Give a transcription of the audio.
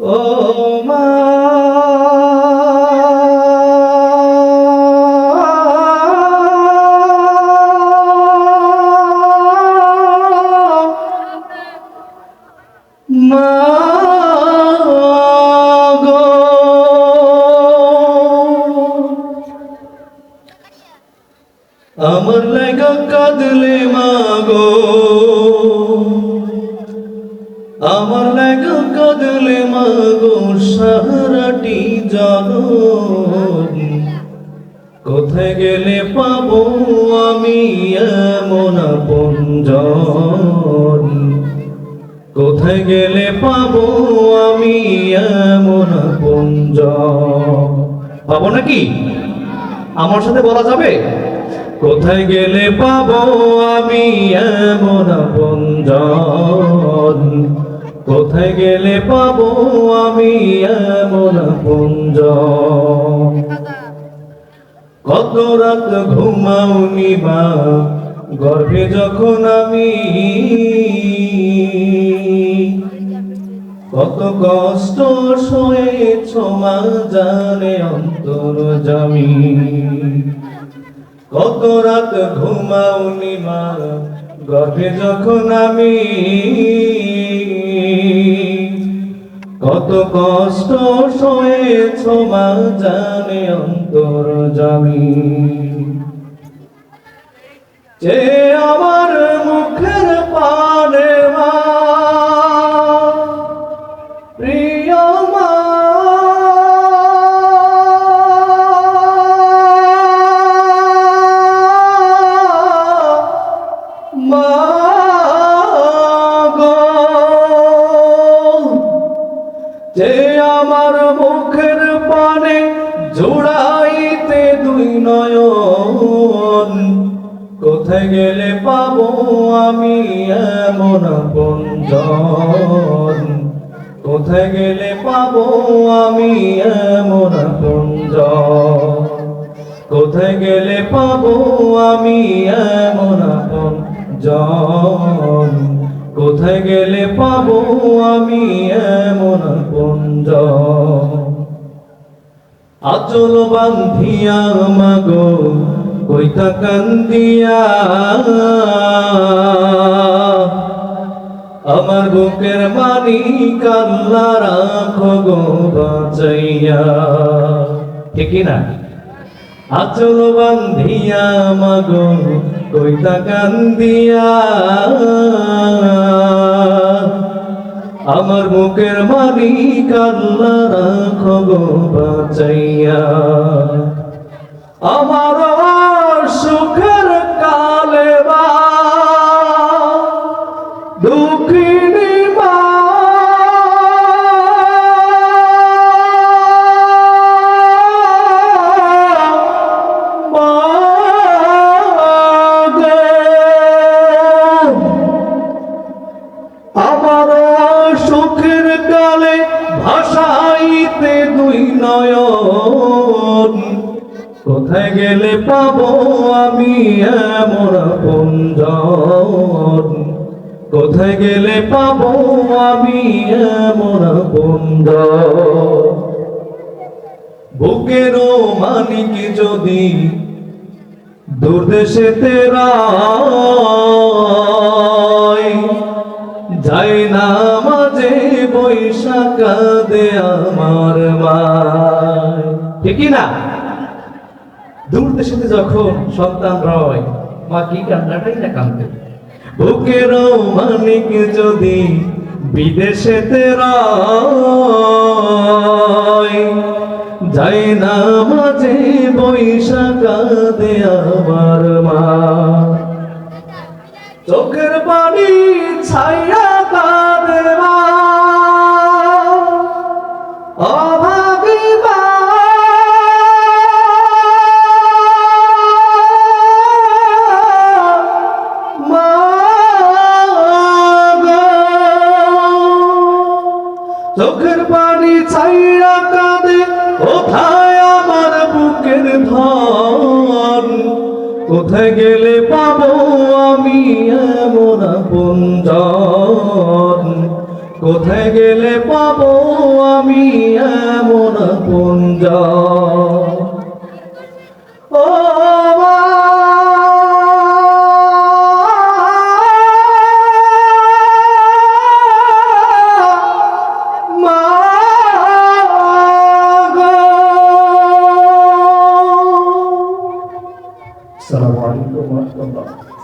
ও মা মা গো, আমার লাগা কাঁদলে মা গো, আমার লাগা কাঁদলে মা গো সারাটি জনম। কোথায় গেলে পাবো আমি এমন আপনজন? কোথায় গেলে পাবো আমি এমন আপনজন? পাবো নাকি? আমার সাথে বলা যাবে? কোথায় গেলে পাবো আমি এমন আপনজন? কোথায় গেলে পাবো আমি এমন আপনজন? কত রাত ঘুমাওনি মা গর্ভে যখন আমি, কত কষ্ট সয়েছ মা জানে অন্তর্যামী। কত রাত ঘুমাওনি মা গর্ভে যখন আমি, কত কষ্ট সয়েছ মা জানে অন্তর্যামী। যে আমার মুখের পানে মা প্রিয় মা, মা গো, যে আমার মুখের পানে জোড়াইতে দুই নয়ন, কোথায় গেলে পাবো আমি এমন আপনজন? কোথায় গেলে পাবো আমি এমন আপনজন? কোথায় গেলে পাবো আমি এমন আপনজন? কোথায় গেলে পাবো আমি এমন আপনজন? আচল বান্ধিয়া মাগো কইতা কান্দিয়া, আমার বুকের মানিক আল্লাহ রাখো গো বাঁচাইয়া। ঠিক না? আচল বান্ধিয়া মাগো কইতা কান্দিয়া, আমার বুকের মানিক আল্লাহ রাখো গো বাঁচাইয়া। আমার সুখের কালে বা দুঃখিনী মা, আমার সুখের কালে ভাষাইতে দুই নয়ন, কোথায় গেলে পাবো আমি এমন আপনজন? কোথায় গেলে পাবো আমি এমন আপনজন? বুকেরও মানিক যদি দূরদেশেতে রয়, যাই না মাঝে বৈশাখ দে আমার মায়। ঠিকই না? দূর দেশেতে যখন সন্তান রয়, মা কি কান্নাটাই না কান্দে। বুকের মানিক যদি বিদেশেতে রয়, যাই না মাঝে বৈশাখ দে আমার মা। চোখের পানি ছাইয়া কাঁদে মা, অভাগী মা, মা গো, চোখের পানি ছাইয়া কাঁদে কোথায় আমার বুকের ধন? কোথায় গেলে পাবো আমি এমন আপনজন? কোথায় গেলে পাবো পাইনি এমন পুঞ্জ ও মা গো। আসসালামু আলাইকুম ওয়া রাহমাতুল্লাহ।